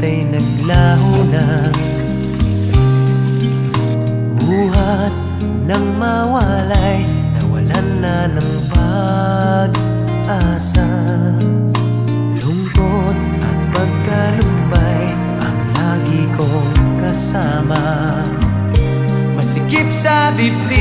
ay naglaho na. Buhat nang mawalay, nawalan na ng pag-asa. Lungkot at pagkalumbay ang lagi kong kasama. Masikip sa dibdib